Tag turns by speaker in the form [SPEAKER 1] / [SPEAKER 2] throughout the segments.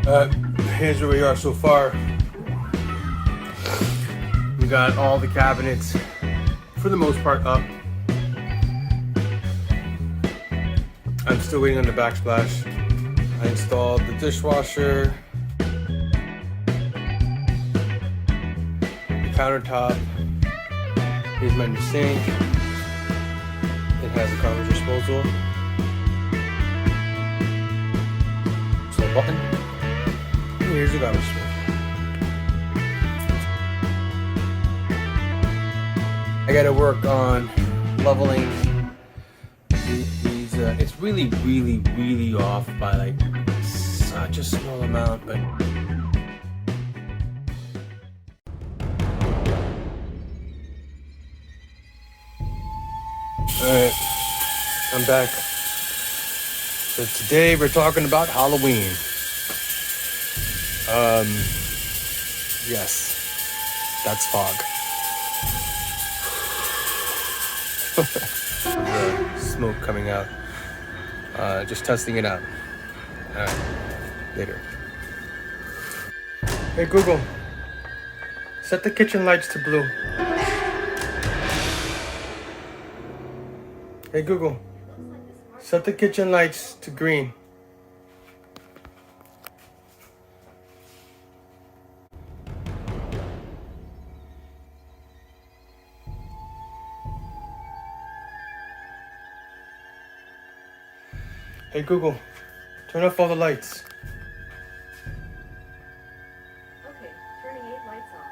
[SPEAKER 1] Here's where we are so far. We got all the cabinets, for the most part, up. I'm still waiting on the backsplash. I installed the dishwasher, the countertop. Here's my new sink. It has a garbage disposal. So a button. And here's the garbage disposal. I gotta work on leveling these. It's really off by like such a small amount, but alright, I'm back. So today we're talking about Halloween. Yes, that's fog. The smoke coming out. Just testing it out. Alright, later. Hey Google, set the kitchen lights to blue. Hey Google, set the kitchen lights to green. Hey Google, turn off all the lights.
[SPEAKER 2] Okay, turning 8 lights off.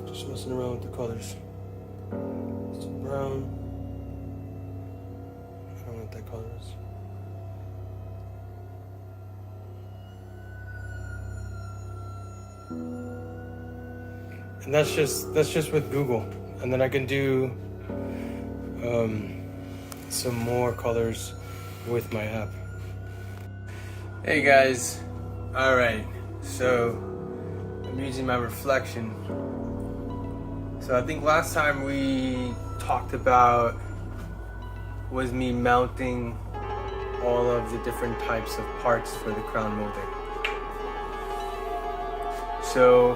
[SPEAKER 1] Just messing around with the colors. It's brown. I don't know what that color is. And that's just with Google. And then I can do some more colors with my app. Hey guys. Alright, so I'm using my reflection. So I think last time we talked about was me mounting all of the different types of parts for the crown molding. So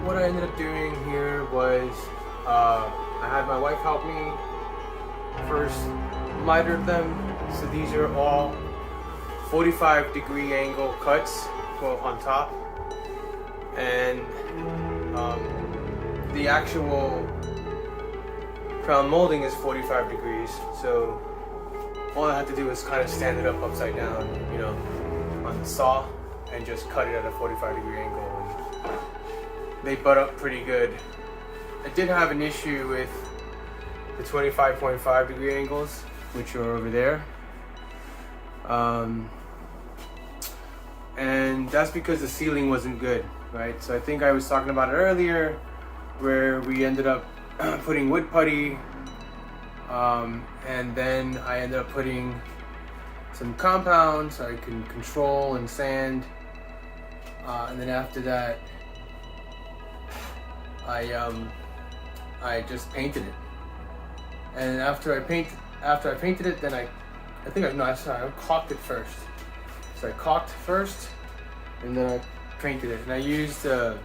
[SPEAKER 1] what I ended up doing here was I had my wife help me first miter them. So these are all 45-degree angle cuts on top. And the actual crown molding is 45 degrees, so all I had to do was kind of stand it up upside down, you know, on the saw, and just cut it at a 45-degree angle, and they butt up pretty good. I did have an issue with the 25.5-degree angles, which are over there. And that's because the sealing wasn't good, right? So I think I was talking about it earlier, where we ended up putting wood putty, and then I ended up putting some compound so I can control and sand, and then after that I just painted it. And after I painted it, then I caulked it first. So I caulked first, and then I painted it. And I used a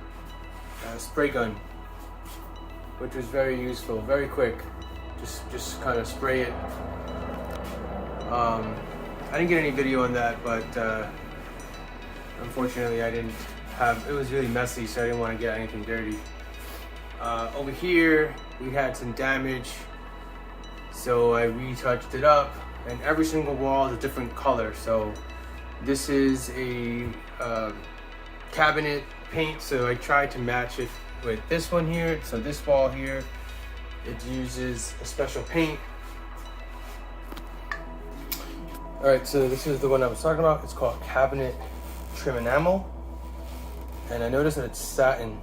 [SPEAKER 1] spray gun, which was very useful, very quick. Just kind of spray it. I didn't get any video on that, but unfortunately I didn't have. It was really messy, so I didn't want to get anything dirty. Over here we had some damage, so I retouched it up. And every single wall is a different color. So this is a cabinet paint, so I tried to match it with this one here. So this wall here, it uses a special paint. All right, so this is the one I was talking about. It's called Cabinet Trim Enamel, and I noticed that it's satin.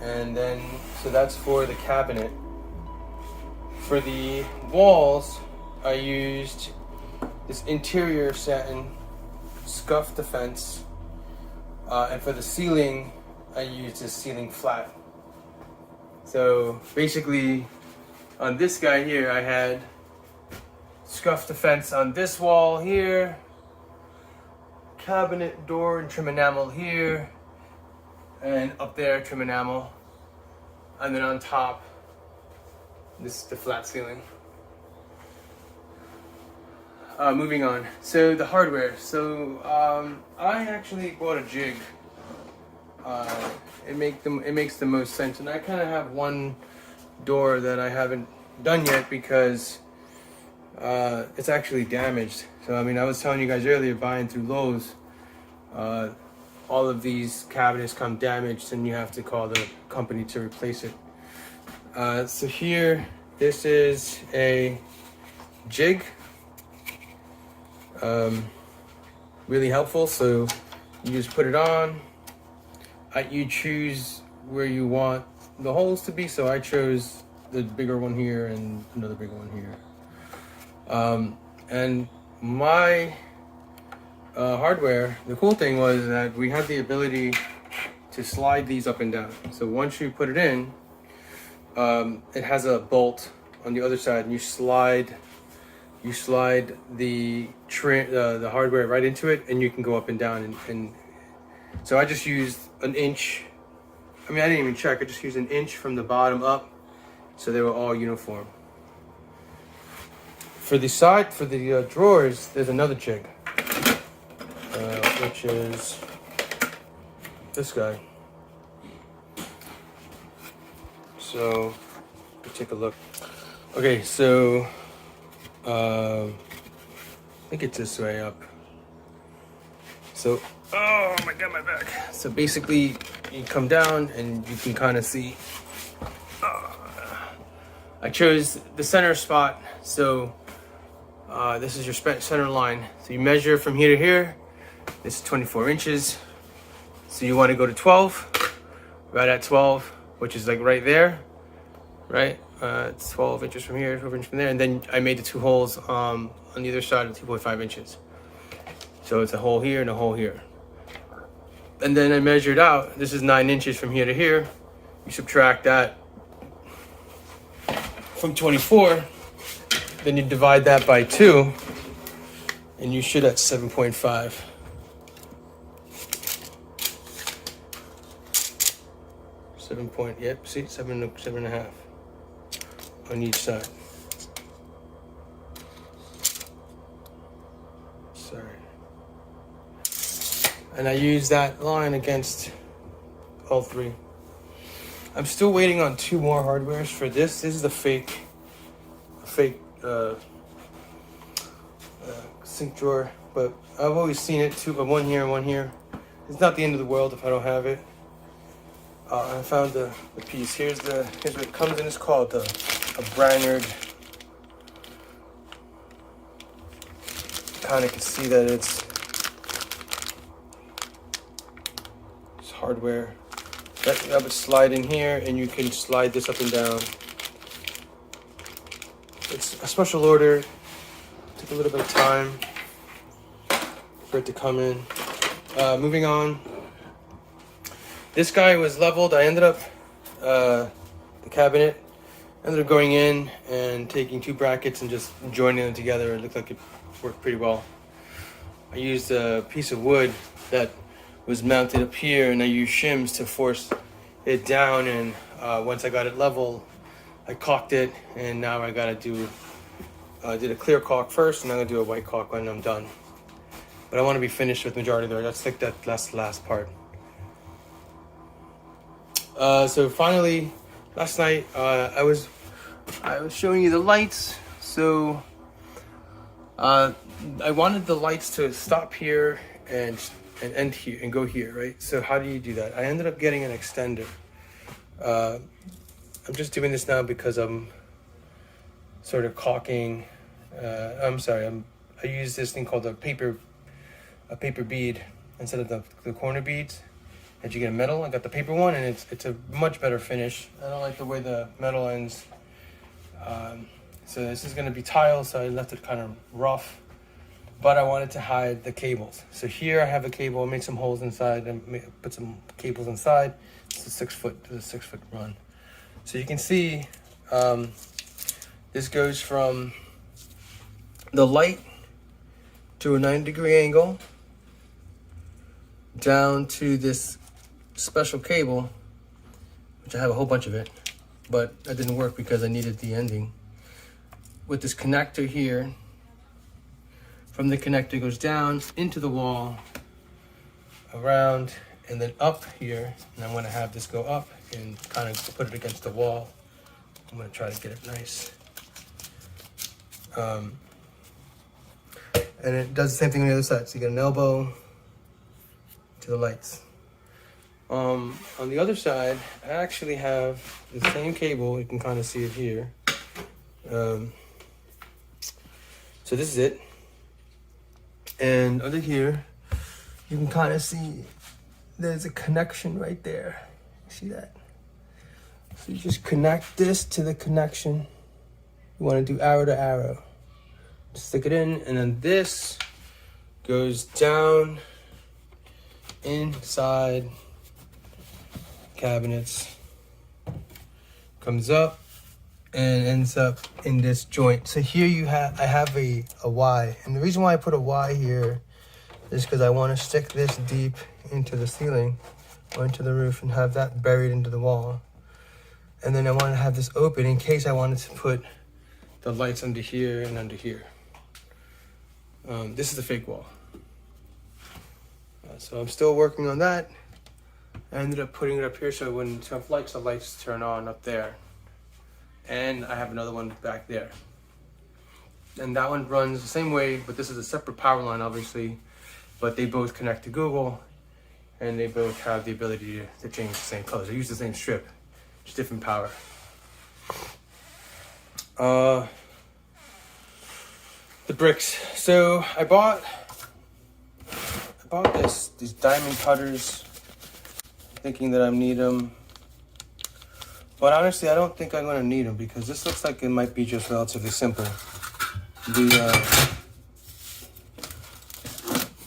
[SPEAKER 1] And then, so that's for the cabinet. For the walls, I used this interior satin scuff defense. And for the ceiling, I used this ceiling flat. So basically, on this guy here, I had scuff defense on this wall here, cabinet door and trim enamel here, and up there trim enamel, and then on top, this is the flat ceiling. Moving on. So the hardware. So I actually bought a jig. It makes the most sense, and I kind of have one door that I haven't done yet because it's actually damaged. So I mean, I was telling you guys earlier, buying through Lowe's, all of these cabinets come damaged, and you have to call the company to replace it. So here, this is a jig. Really helpful. So you just put it on. You choose where you want the holes to be. So I chose the bigger one here and another bigger one here. And my hardware, the cool thing was that we had the ability to slide these up and down. So once you put it in, it has a bolt on the other side, and you slide the hardware right into it, and you can go up and down. And so I just used an inch. I mean, I didn't even check. I just used an inch from the bottom up, so they were all uniform. For the side, for the drawers, there's another jig, which is this guy. So, let me take a look. Okay, so I think it's this way up. So, oh my god, my back. So basically, you come down and you can kind of see. I chose the center spot, so this is your center line. So you measure from here to here. This is 24 inches. So you want to go to 12, right at 12, which is like right there, right? It's 12 inches from here, 12 inches from there, and then I made the two holes on either side of 2.5 inches. So it's a hole here and a hole here. And then I measured out, this is 9 inches from here to here. You subtract that from 24, then you divide that by 2, and you should at 7.5. Yep, see, 7.5 on each side. Sorry. And I use that line against all three. I'm still waiting on 2 more hardwares for this. This is the fake sink drawer, but I've always seen it too. But one here and one here. It's not the end of the world if I don't have it. I found the piece. Here's what it comes in. It's called a Brainerd. Kind of can see that it's hardware. That would slide in here, and you can slide this up and down. It's a special order. Took a little bit of time for it to come in. Moving on. This guy was leveled. I ended up the cabinet. Ended up going in and taking 2 brackets and just joining them together. It looked like it worked pretty well. I used a piece of wood that was mounted up here, and I used shims to force it down. And once I got it level, I caulked it, and now I gotta do. I did a clear caulk first, and I'm gonna do a white caulk when I'm done. But I want to be finished with the majority there. That's like that's last part. So finally, last night I was showing you the lights. So I wanted the lights to stop here and end here and go here, right? So how do you do that? I ended up getting an extender. I'm just doing this now because I'm sort of caulking. I use this thing called a paper bead instead of the corner beads, that you get a metal. I got the paper one, and it's a much better finish. I don't like the way the metal ends. So this is going to be tile, so I left it kind of rough. But I wanted to hide the cables. So here I have a cable. I made some holes inside and put some cables inside. It's a 6 foot run. So you can see this goes from the light to a 90-degree angle down to this special cable, which I have a whole bunch of it, but that didn't work because I needed the ending. With this connector here, from the connector goes down into the wall, around, and then up here. And I'm gonna have this go up and kind of put it against the wall. I'm gonna try to get it nice. And it does the same thing on the other side. So you get an elbow to the lights. On the other side, I actually have the same cable. You can kind of see it here. So this is it. And under here, you can kind of see there's a connection right there. See that? So you just connect this to the connection. You want to do arrow to arrow. Stick it in, and then this goes down inside cabinets, comes up and ends up in this joint. So here I have a Y, and the reason why I put a Y here is because I want to stick this deep into the ceiling or into the roof and have that buried into the wall. And then I want to have this open in case I wanted to put the lights under here and under here. This is the fake wall. So I'm still working on that. I ended up putting it up here so when you have lights, the lights turn on up there. And I have another one back there. And that one runs the same way, but this is a separate power line, obviously. But they both connect to Google, and they both have the ability to change the same colors. They use the same strip, just different power. The bricks. So I bought these diamond cutters, thinking that I need them. But honestly, I don't think I'm going to need them because this looks like it might be just relatively simple.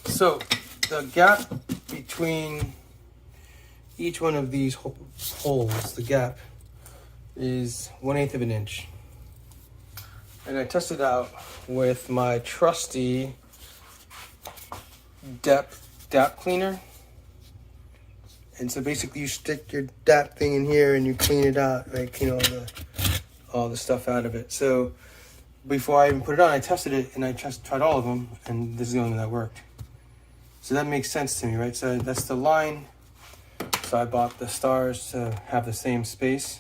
[SPEAKER 1] So the gap between each one of these holes, the gap is 1/8 of an inch. And I tested out with my trusty DAP cleaner. And so basically you stick your DAP thing in here and you clean it out, like, clean all the stuff out of it. So before I even put it on, I tested it and I just tried all of them, and this is the only one that worked. So that makes sense to me, right? So that's the line. So I bought the stars to have the same space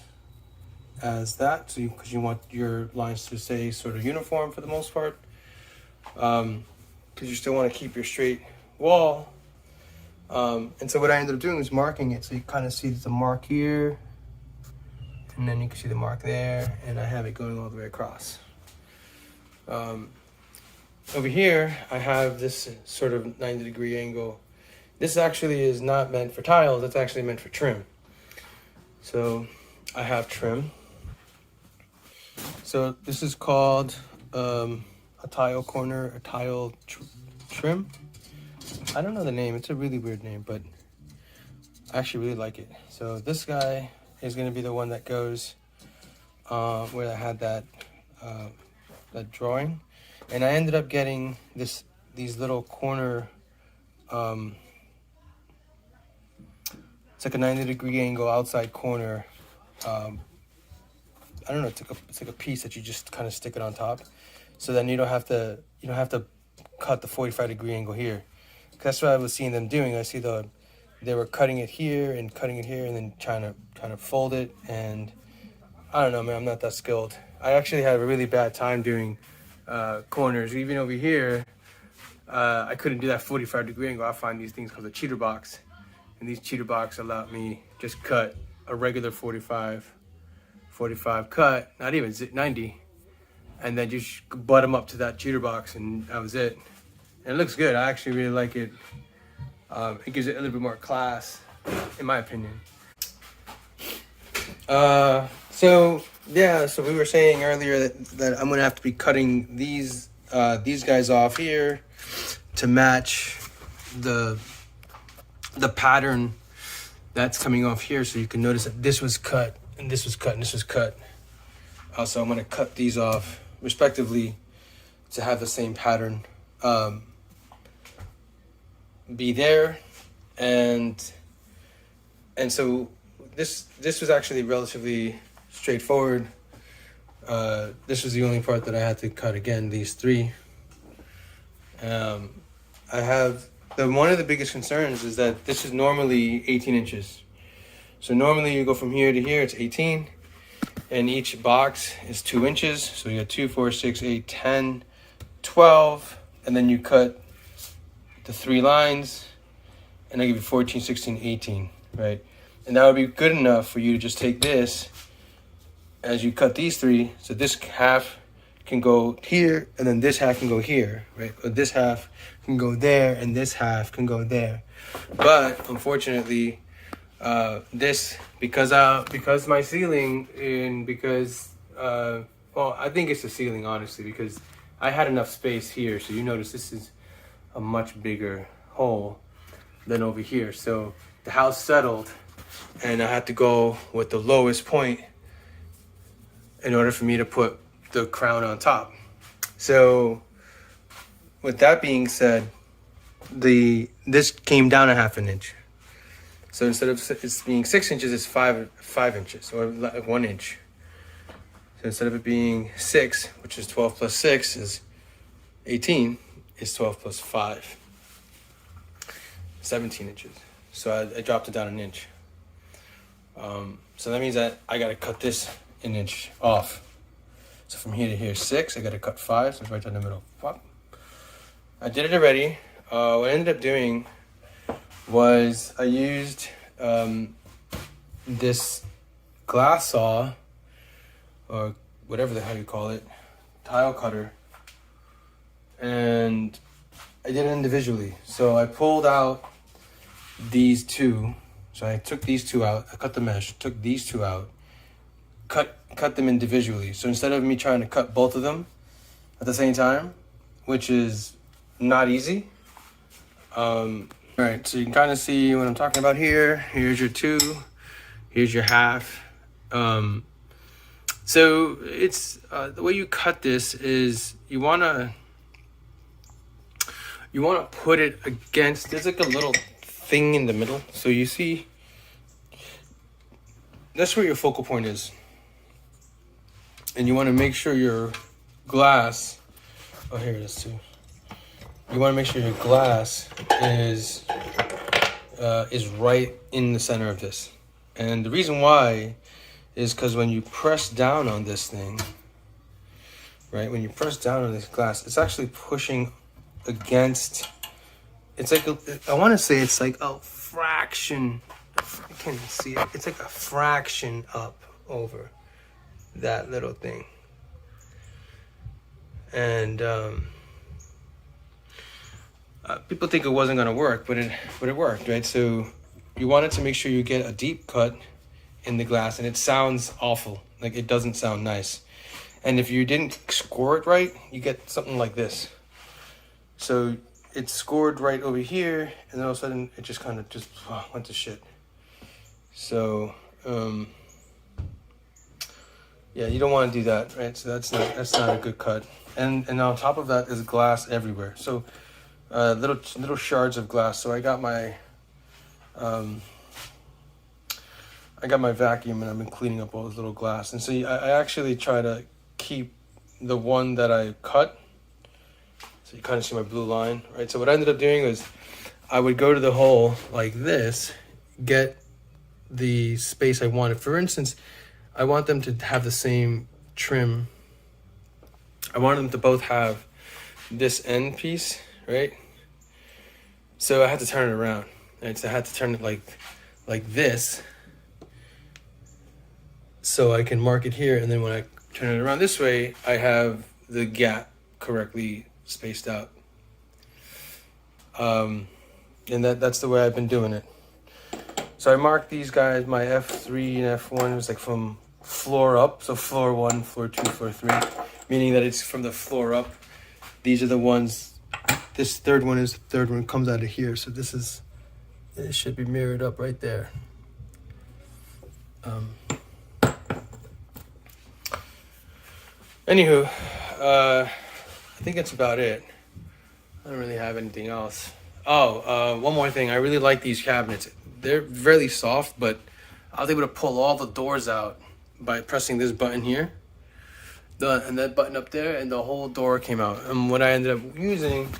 [SPEAKER 1] as that, so because you want your lines to stay sort of uniform for the most part, because you still want to keep your straight wall. And so what I ended up doing was marking it, so you kind of see the mark here, and then you can see the mark there, and I have it going all the way across. Over here, I have this sort of 90-degree angle. This actually is not meant for tiles, it's actually meant for trim. So I have trim. So this is called a tile corner, a tile trim. I don't know the name, it's a really weird name, but I actually really like it. So this guy is going to be the one that goes where I had that drawing. And I ended up getting these little corner, it's like a 90-degree angle outside corner. I don't know, it's like a piece that you just kind of stick it on top. So then you don't have to cut the 45-degree angle here. That's what I was seeing them doing. I see they were cutting it here and then trying to fold it, and I don't know, man, I'm not that skilled. I actually had a really bad time doing corners. Even over here, I couldn't do that 45-degree angle. I find these things called a cheater box, and these cheater box allowed me just cut a regular 45 cut, not even 90, and then just butt them up to that cheater box, and that was it. And it looks good. I actually really like it. It gives it a little bit more class. in my opinion. So we were saying earlier that I'm gonna have to be cutting these guys off here to match the pattern that's coming off here. So you can notice that this was cut and this was cut and this was cut. So I'm gonna cut these off respectively to have the same pattern be there, and so this was actually relatively straightforward. This was the only part that I had to cut. Again, these three. I have one of the biggest concerns is that this is normally 18 inches. So normally you go from here to here, it's 18, and each box is 2 inches. So you got 2, 4, 6, 8, 10, 12, and then you cut the 3 lines, and I give you 14, 16, 18, right? And that would be good enough for you to just take this as you cut these 3. So this half can go here, and then this half can go here, right? Or this half can go there, and this half can go there. But unfortunately, because my ceiling, and because I think it's the ceiling, honestly, because I had enough space here. So you notice this is a much bigger hole than over here. So the house settled, and I had to go with the lowest point in order for me to put the crown on top. So with that being said, this came down a half an inch. So instead of it's being 6 inches, it's 5 inches, or like 1 inch. So instead of it being 6, which is 12 plus 6 is 18, it's 12 plus 5, 17 inches. So I dropped it down an inch. So that means that I got to cut this an inch off. So from here to here, 6, I got to cut 5, so it's right down the middle. Pop. I did it already. What I ended up doing was I used this glass saw, or whatever the hell you call it, tile cutter, and I did it individually. So I pulled out these 2. So I took these 2 out, I cut the mesh, took these 2 out, cut them individually. So instead of me trying to cut both of them at the same time, which is not easy. All right, so you can kind of see what I'm talking about here. Here's your 2, here's your half. So it's the way you cut this is you wanna put it against. There's like a little thing in the middle. So you see, that's where your focal point is, and you want to make sure your glass. Oh, here it is too. You want to make sure your glass is right in the center of this. And the reason why is because when you press down on this thing, right? When you press down on this glass, it's actually pushing against. It's like I want to say it's like a fraction. I can't even see it. It's like a fraction up over that little thing. And people think it wasn't going to work, but it worked, right? So you wanted to make sure you get a deep cut in the glass, and it sounds awful. Like, it doesn't sound nice. And if you didn't score it right, you get something like this. So it's scored right over here, and then all of a sudden it just kind of just went to shit. So yeah, you don't want to do that, right? So that's not a good cut. And on top of that is glass everywhere. So little shards of glass. So I got my vacuum, and I've been cleaning up all this little glass. And so I actually try to keep the one that I cut. So you kind of see my blue line, right? So what I ended up doing was I would go to the hole like this, get the space I wanted. For instance, I want them to have the same trim. I want them to both have this end piece, right? So I had to turn it around, right? So I had to turn it like this, so I can mark it here, and then when I turn it around this way, I have the gap correctly spaced out. And that's the way I've been doing it. So I marked these guys, my F3 and F1 was like from floor up. So floor 1, floor 2, floor 3, meaning that it's from the floor up. These are the ones, this third one is the third one, comes out of here. So this is, it should be mirrored up right there. Anywho, I think that's about it. I don't really have anything else. Oh, one more thing. I really like these cabinets. They're really soft, but I was able to pull all the doors out by pressing this button here. And that button up there, and the whole door came out. And what I ended up using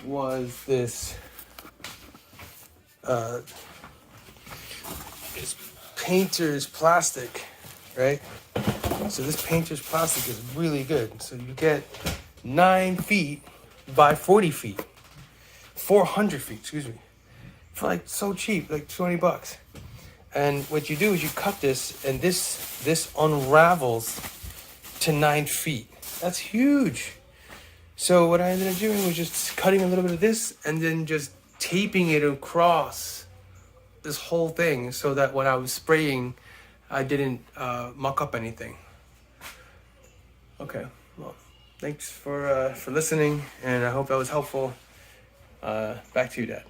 [SPEAKER 1] was this it's painter's plastic, right? So this painter's plastic is really good. So you get 9 feet by 40 feet, 400 feet, excuse me, for like so cheap, like $20. And what you do is you cut this, and this unravels to 9 feet. That's huge. So what I ended up doing was just cutting a little bit of this and then just taping it across this whole thing so that when I was spraying, I didn't muck up anything. Okay, well, thanks for listening, and I hope that was helpful. Back to you, Dad.